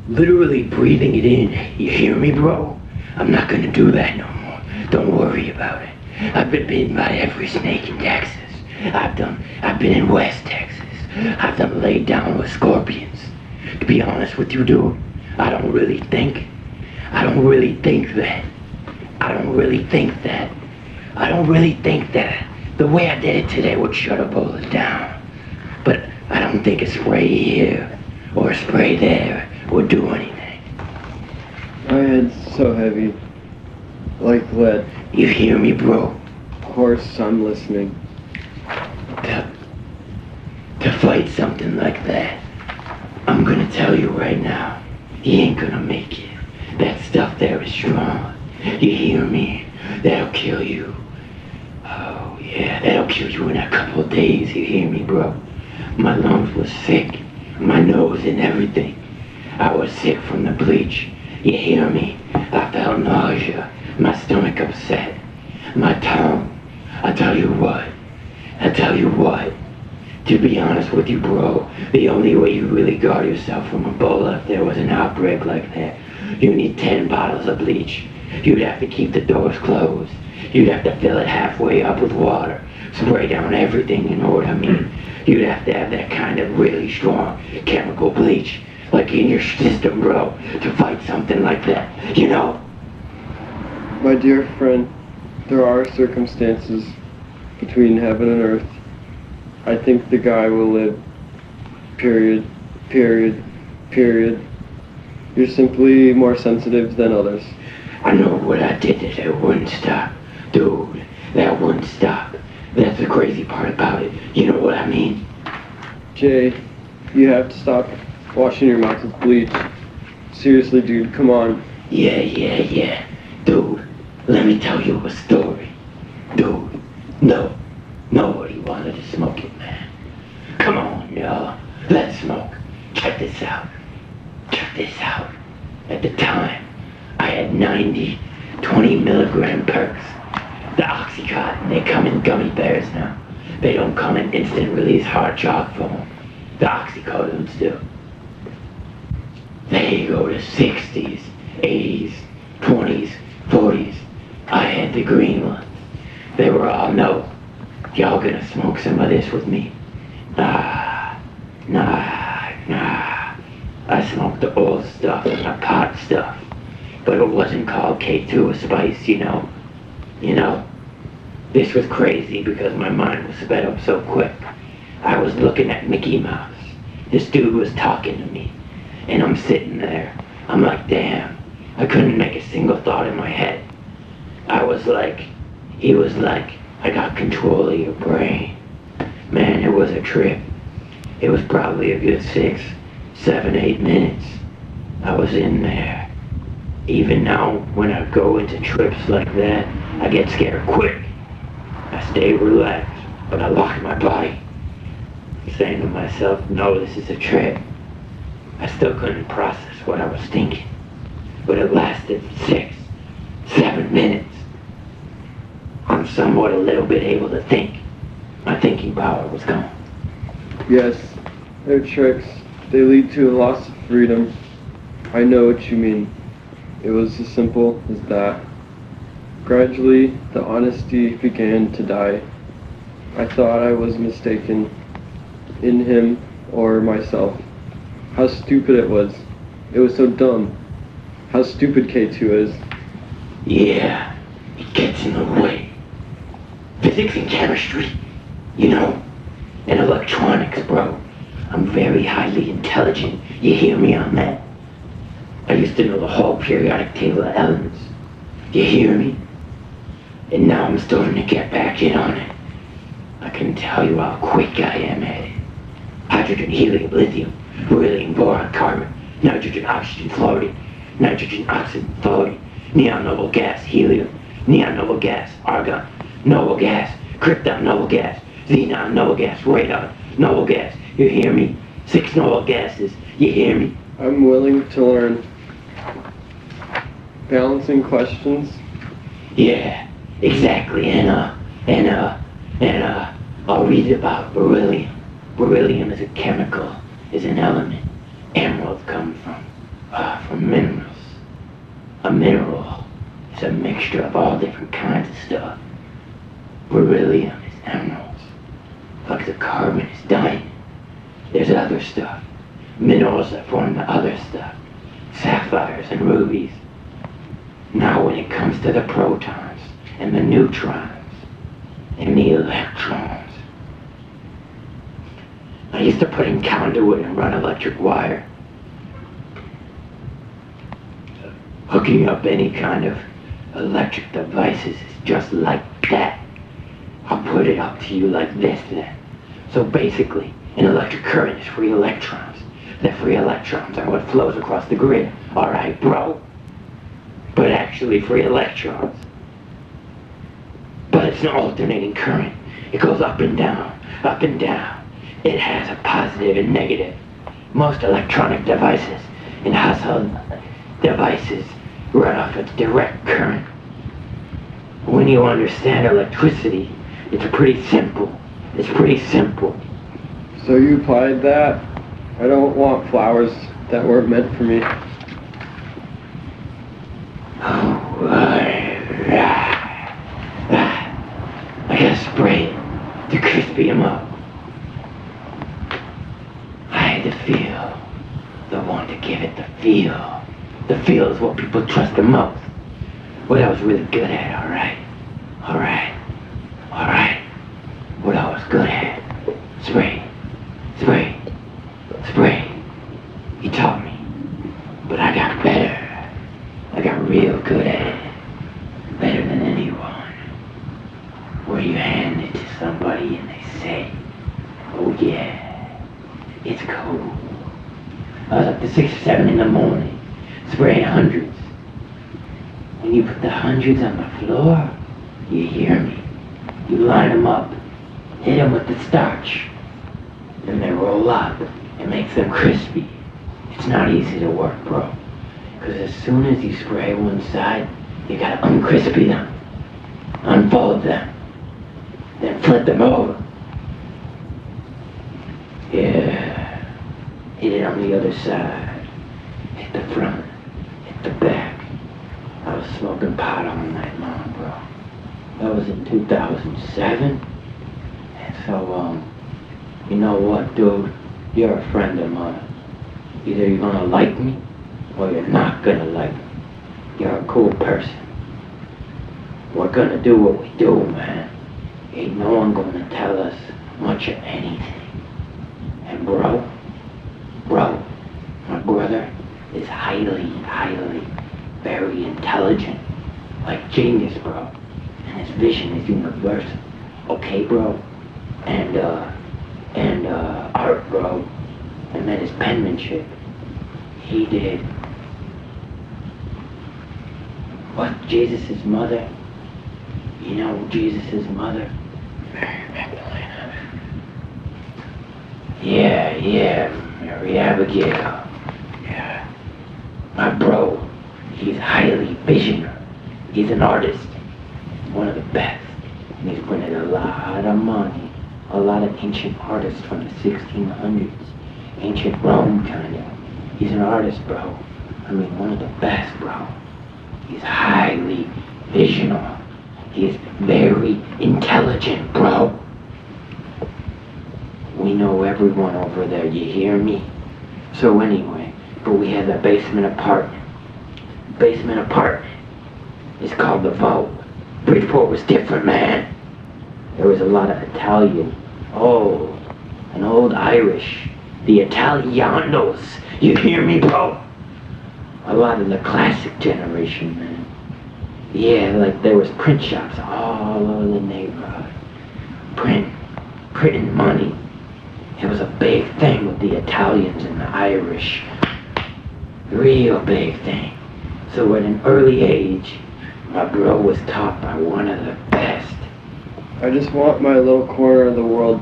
Literally breathing it in. You hear me, bro? I'm not gonna do that no more. Don't worry about it. I've been bitten by every snake in Texas. I've been in West Texas. I've done laid down with scorpions. To be honest with you, dude, I don't really think that the way I did it today would shut a bullet down. But I don't think a spray here or a spray there would do anything. My head's so heavy, like lead. You hear me, bro? Of course, I'm listening. To fight something like that, I'm gonna tell you right now, he ain't gonna make it. That stuff there is strong. You hear me? That'll kill you. Oh yeah, that'll kill you in a couple of days. You hear me, bro? My lungs was sick, my nose and everything. I was sick from the bleach. You hear me? I felt nausea, my stomach upset, my tongue. I tell you what. To be honest with you, bro, the only way you really guard yourself from Ebola if there was an outbreak like that, you need 10 bottles of bleach. You'd have to keep the doors closed. You'd have to fill it halfway up with water, spray down everything, you know what I mean? You'd have to have that kind of really strong chemical bleach, like in your system, bro, to fight something like that, you know? My dear friend, there are circumstances between heaven and earth. I think the guy will live. Period. You're simply more sensitive than others. I know what I did that it wouldn't stop. Dude, that wouldn't stop. That's the crazy part about it. You know what I mean? Jay, you have to stop washing your mouth with bleach. Seriously, dude, come on. Yeah. Dude, let me tell you a story. Dude, nobody wanted to smoke it, man. Come on, y'all. Let's smoke. Check this out. At the time, I had 90 20 milligram perks. The Oxycontin, they come in gummy bears now. They don't come in instant release hard chalk foam. The oxycodones do. They go to 60s, 80s, 20s, 40s. I had the green ones. They were all, no, y'all gonna smoke some of this with me? Nah. I smoked the old stuff and the pot stuff, but it wasn't called K2 a spice, you know. This was crazy because my mind was sped up so quick. I was looking at Mickey Mouse. This dude was talking to me, and I'm sitting there. I'm like, damn, I couldn't make a single thought in my head. He was like, I got control of your brain. Man, it was a trip. It was probably a good 6, 7, 8 minutes. I was in there. Even now, when I go into trips like that, I get scared quick. I stay relaxed, but I lock my body. Saying to myself, no, this is a trip. I still couldn't process what I was thinking. But it lasted 6, 7 minutes. I'm somewhat a little bit able to think. My thinking power was gone. Yes, they're tricks. They lead to a loss of freedom. I know what you mean. It was as simple as that. Gradually, the honesty began to die. I thought I was mistaken in him or myself. How stupid it was. It was so dumb. How stupid K2 is. Yeah, it gets in the way. Physics and chemistry, and electronics, bro. I'm very highly intelligent. You hear me on that? I used to know the whole periodic table of elements. You hear me? And now I'm starting to get back in on it. I can tell you how quick I am at it. Hydrogen, helium, lithium, beryllium, boron, carbon, nitrogen, oxygen, fluorine, nitrogen, oxygen, fluorine, neon, noble gas, helium, neon, noble gas, argon, noble gas, krypton, noble gas, xenon, noble gas, radon, noble gas. You hear me? 6 noble gases. You hear me? I'm willing to learn. Balancing questions? Yeah, exactly. And I'll read about beryllium. Beryllium is a chemical, is an element. Emeralds come from minerals. A mineral is a mixture of all different kinds of stuff. Beryllium is emeralds. Like the carbon is diamond. There's other stuff. Minerals that form the other stuff. Sapphires and rubies. Now when it comes to the protons and the neutrons and the electrons, I used to put in conduit and run electric wire. Hooking up any kind of electric devices is just like that. I'll put it up to you like this then. So basically, an electric current is free electrons. The free electrons are what flows across the grid. Alright, bro? But actually free electrons. But it's an alternating current. It goes up and down, up and down. It has a positive and negative. Most electronic devices and household devices run off a direct current. When you understand electricity, it's pretty simple. It's pretty simple. So you applied that? I don't want flowers that weren't meant for me. I gotta spray it to crispy them up. I had to feel. The one to give it the feel. The feel is what people trust the most. What I was really good at, alright? What I was good at. Spray. He taught me. But I got better. I got real good at it. Better than anyone. Where you hand it to somebody and they say, oh yeah, it's cool. I was up to 6 or 7 in the morning, spraying hundreds. When you put the hundreds on the floor, you hear me. You line them up, hit them with the starch. Then they roll up. It makes them crispy. It's not easy to work, bro. Because as soon as you spray one side, you gotta uncrispy them, unfold them, then flip them over. Yeah, hit it on the other side, hit the front, hit the back. I was smoking pot all night long, bro. That was in 2007. And so, you know what, dude? You're a friend of mine. Either you're gonna like me, or you're not gonna like me. You're a cool person. We're gonna do what we do, man. Ain't no one gonna tell us much of anything. And bro, my brother is highly, very intelligent. Like genius, bro. And his vision is universal. Okay, bro? And art, bro. And then his penmanship. He did what Jesus' mother, you know Jesus' mother? Mary Magdalena. Yeah, Mary Abigail. Yeah. My bro, he's highly visionary. He's an artist. One of the best. And he's printed a lot of money. A lot of ancient artists from the 1600s. Ancient Rome, kind of. He's an artist, bro. I mean, one of the best, bro. He's highly visionary. He's very intelligent, bro. We know everyone over there, you hear me? So anyway, but we had that basement apartment. It's called the Vault. Bridgeport was different, man. There was a lot of Italian, and old Irish. The Italianos. You hear me, bro? A lot of the classic generation, man. Yeah, like there was print shops all over the neighborhood. Printing money. It was a big thing with the Italians and the Irish. Real big thing. So at an early age, my bro was taught by one of the best. I just want my little corner of the world.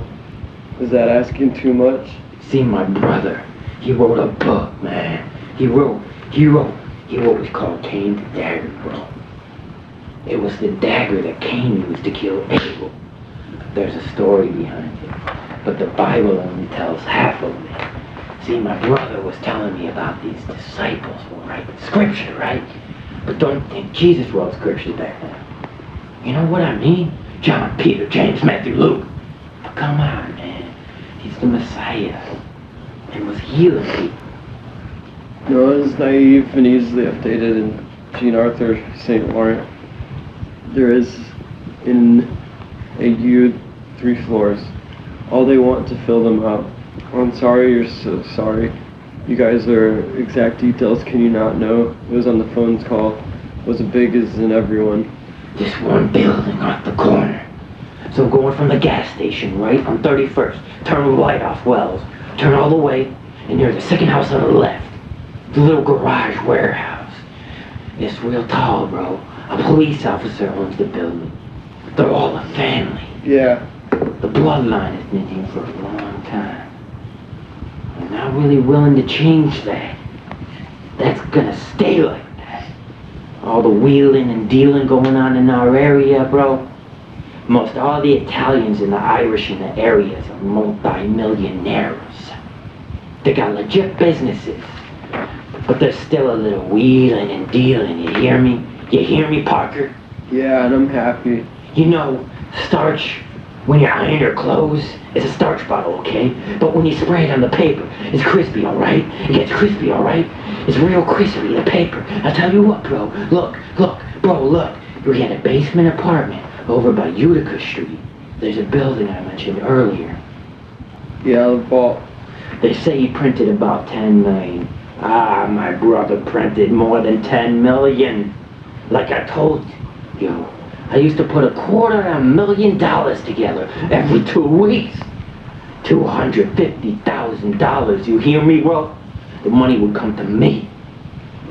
Is that asking too much? See, my brother, he wrote a book, man. He wrote what was called Cain the Dagger, bro. It was the dagger that Cain used to kill Abel. There's a story behind it, but the Bible only tells half of it. See, my brother was telling me about these disciples who write scripture, right? But don't think Jesus wrote scripture back then. You know what I mean? John, Peter, James, Matthew, Luke. But come on, man. He's the Messiah. And was healing people. No, it is naive and easily updated in Jean Arthur St. Laurent. There is in a U 3 floors. All they want to fill them out. I'm sorry, you're so sorry. You guys are exact details can you not know? It was on the phone's call. It was as big as in everyone. This one building off the corner. So going from the gas station, right, on 31st, turn right off Wells, turn all the way, and you're the second house on the left. The little garage warehouse. It's real tall, bro. A police officer owns the building. They're all a family. Yeah. The bloodline has been here for a long time. I'm not really willing to change that. That's gonna stay like that. All the wheeling and dealing going on in our area, bro. Most all the Italians and the Irish in the areas are multi-millionaires. They got legit businesses. But there's still a little wheeling and dealing, you hear me? You hear me, Parker? Yeah, and I'm happy. You know, starch, when you iron your clothes, it's a starch bottle, okay? But when you spray it on the paper, it's crispy, alright? It gets crispy, alright? It's real crispy, the paper. I'll tell you what, bro. Look. We had a basement apartment over by Utica Street. There's a building I mentioned earlier. Yeah, the Vault. They say he printed about 10 million. My brother printed more than 10 million. Like I told you, I used to put $250,000 together every 2 weeks. $250,000, you hear me, bro? The money would come to me.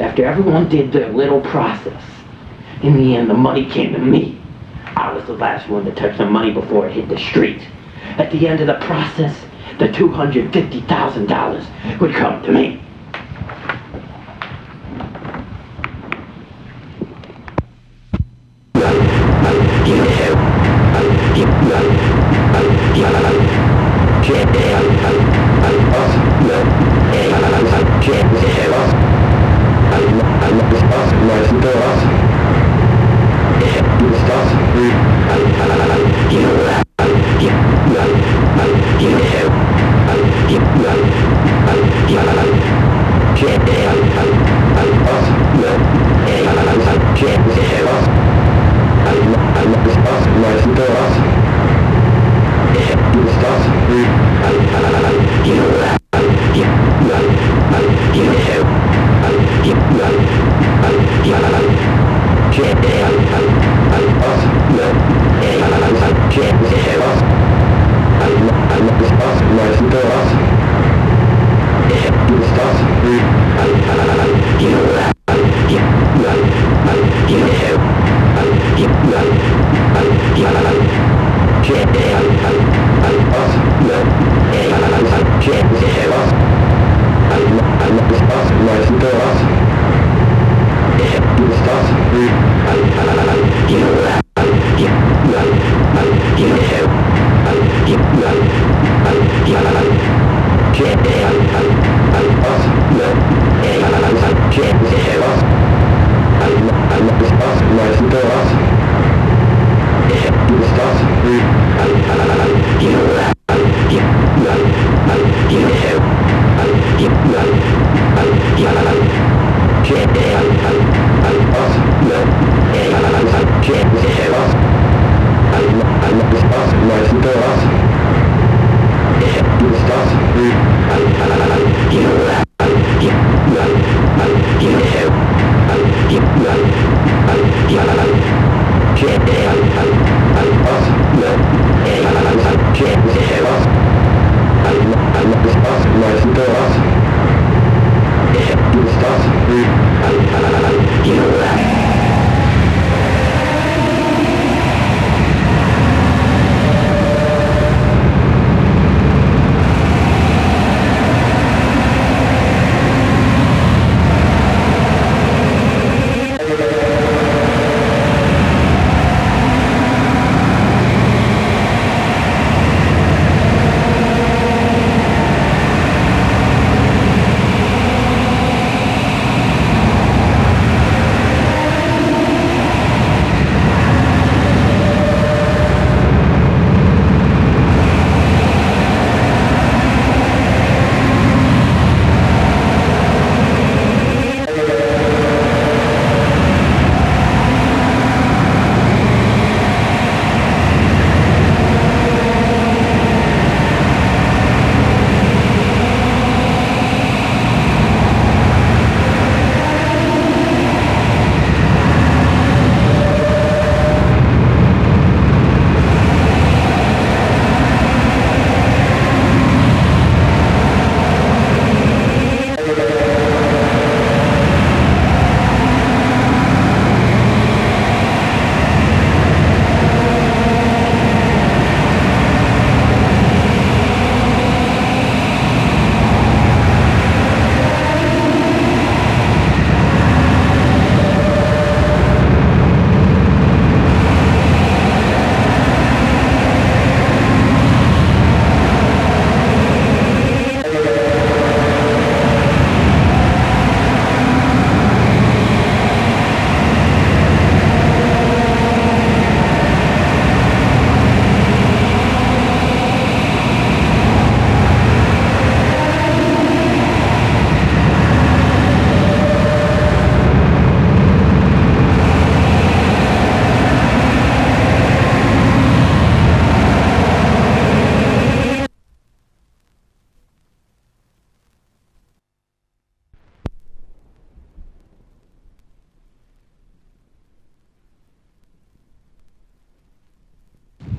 After everyone did their little process, in the end the money came to me. I was the last one to touch the money before it hit the street. At the end of the process, the $250,000 would come to me.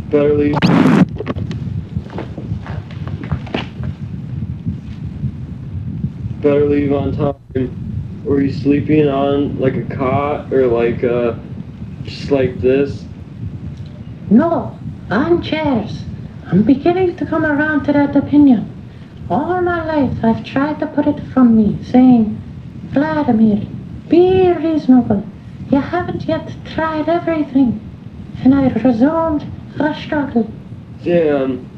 Better leave. Better leave on time. Were you sleeping on like a cot or like just like this? No, on chairs. I'm beginning to come around to that opinion. All my life I've tried to put it from me, saying, Vladimir, be reasonable. You haven't yet tried everything. And I resumed the struggle. Damn,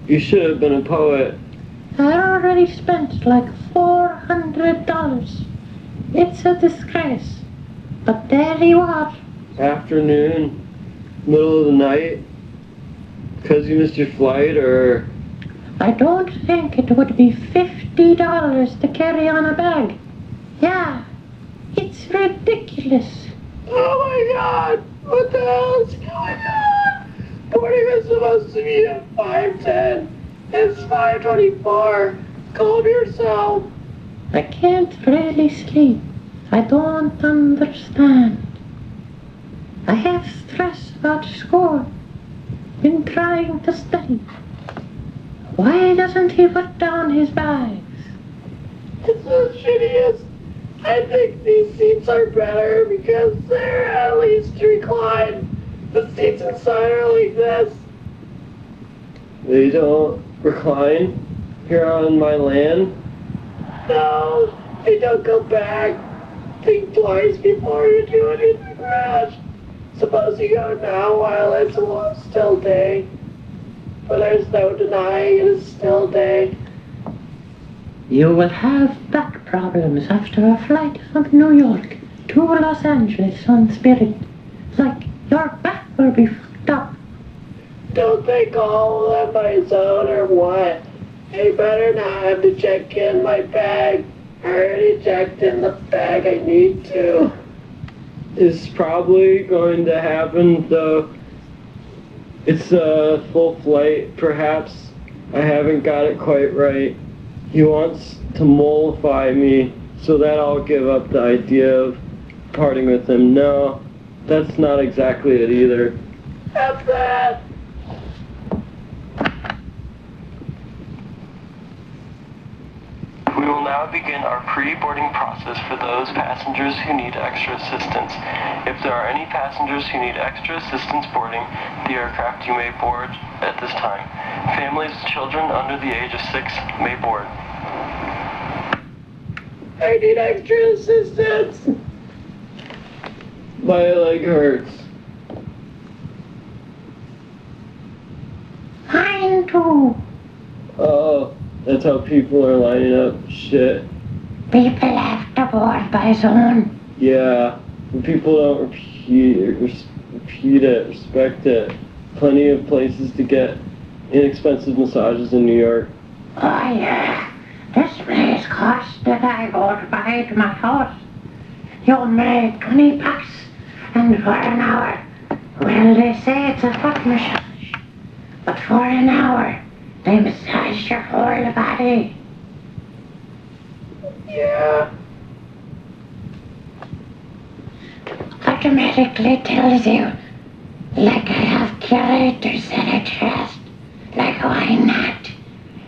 you should have been a poet. I already spent like $400. It's a disgrace. But there you are. Afternoon, middle of the night, because you missed your flight, or... I don't think it would be $50 to carry on a bag. Yeah, it's ridiculous. Oh my god! What the hell is going on? Boarding is supposed to be at 5:10. It's 5:24. Calm yourself. I can't really sleep. I don't understand. I have stress about school. Been trying to study. Why doesn't he put down his bags? It's the shittiest. I think these seats are better because they're at least reclined. The seats inside are like this. They don't recline here on my land? No, they don't go back. Think twice before you do it in the garage. Suppose you go now while it's still day. But there's no denying it is still day. You will have back problems after a flight from New York to Los Angeles on Spirit. Like your back will be fucked up. Don't they call that my zone or what? I better not have to check in my bag. I already checked in the bag I need to. It's probably going to happen though. It's a full flight, perhaps. I haven't got it quite right. He wants to mollify me so that I'll give up the idea of parting with him. No, that's not exactly it either. F that! We will now begin our pre-boarding process for those passengers who need extra assistance. If there are any passengers who need extra assistance boarding the aircraft, you may board at this time. Families with children under the age of 6 may board. I need extra assistance! My leg hurts. Mine too. Oh, that's how people are lining up. Shit. People have to board by zone. Yeah, when people don't repeat it, respect it. Plenty of places to get inexpensive massages in New York. Oh yeah, this place costs that I go to buy to my house. You make 20 bucks and for an hour. Well, they say it's a foot massage, but for an hour they massage your whole body. Yeah. Automatically tells you, like I have curators at a trust, like why not?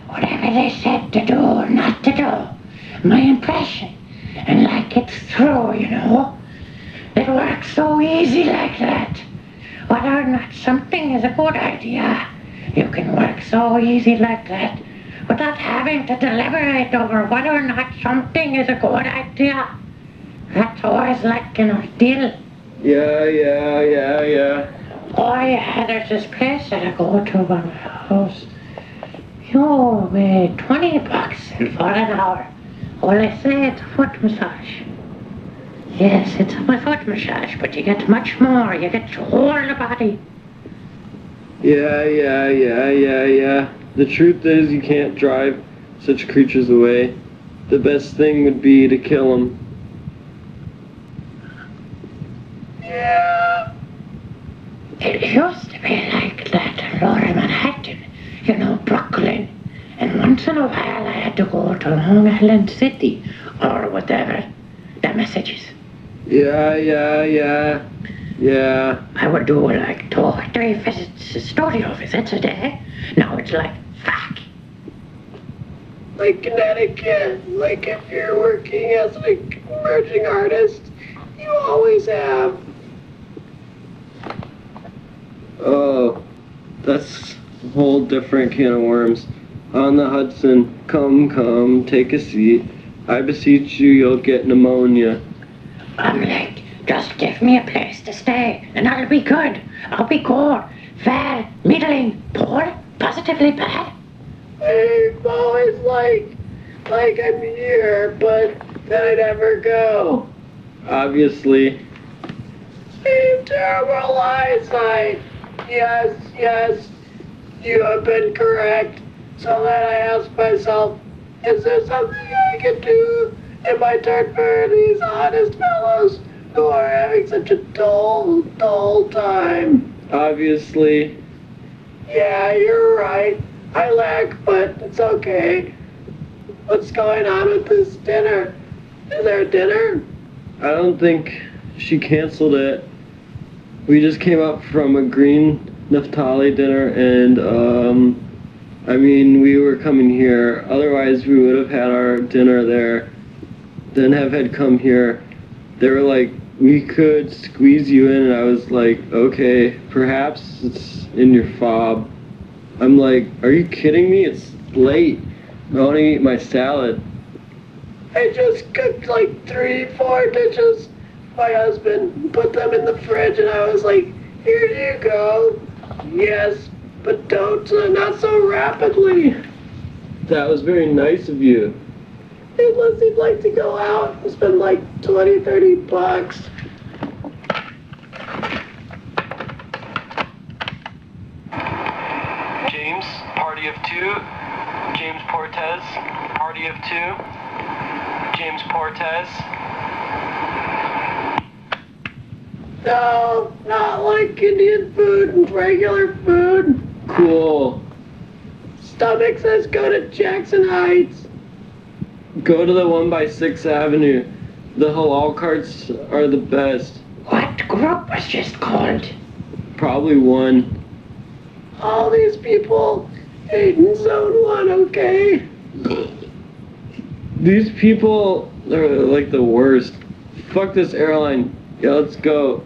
Whatever they said to do or not to do, my impression, and like it's true, you know. It works so easy like that. Whether or not something is a good idea, you can work so easy like that without having to deliberate over whether or not something is a good idea. That's always like an ordeal. Yeah. Oh yeah, there's this place that I go to by my house. You pay 20 bucks and for an hour. Well, they say it's a foot massage. Yes, it's a foot massage, but you get much more. You get your whole body. Yeah. The truth is you can't drive such creatures away. The best thing would be to kill them. Yeah. It used to be like that in Lower Manhattan, you know, Brooklyn. And once in a while I had to go to Long Island City or whatever. The messages. Yeah. I would do like 2 or 3 visits, studio visits a day. Now it's like, fuck. Like Connecticut, like if you're working as an emerging artist, you always have. Oh, that's a whole different can of worms. On the Hudson, come, take a seat. I beseech you, you'll get pneumonia. I'm like, just give me a place to stay, and I'll be good. I'll be good. Fair, middling, poor, positively bad. I'm always like I'm here, but that I never go. Obviously. Same terrible eyesight. Yes, you have been correct. So then I asked myself, is there something I can do in my turn for these honest fellows who are having such a dull time? Obviously. Yeah, you're right. I lack, but it's okay. What's going on with this dinner? Is there a dinner? I don't think she canceled it. We just came up from a green Naphtali dinner, and I mean, we were coming here. Otherwise, we would have had our dinner there, then have had come here. They were like, we could squeeze you in, and I was like, okay, perhaps it's in your fob. I'm like, are you kidding me? It's late. I want to eat my salad. I just cooked like 3-4 dishes. My husband put them in the fridge, and I was like, here you go. Yes, but don't, not so rapidly. That was very nice of you. Unless he'd like to go out and spend like $20-30. James, party of 2. James Portez, party of 2. James Portez. No, not like Indian food and regular food. Cool. Stomach says go to Jackson Heights. Go to the one by 6th Avenue. The halal carts are the best. What group was just called? Probably 1. All these people hate in Zone 1, okay? These people are like the worst. Fuck this airline. Yeah, let's go.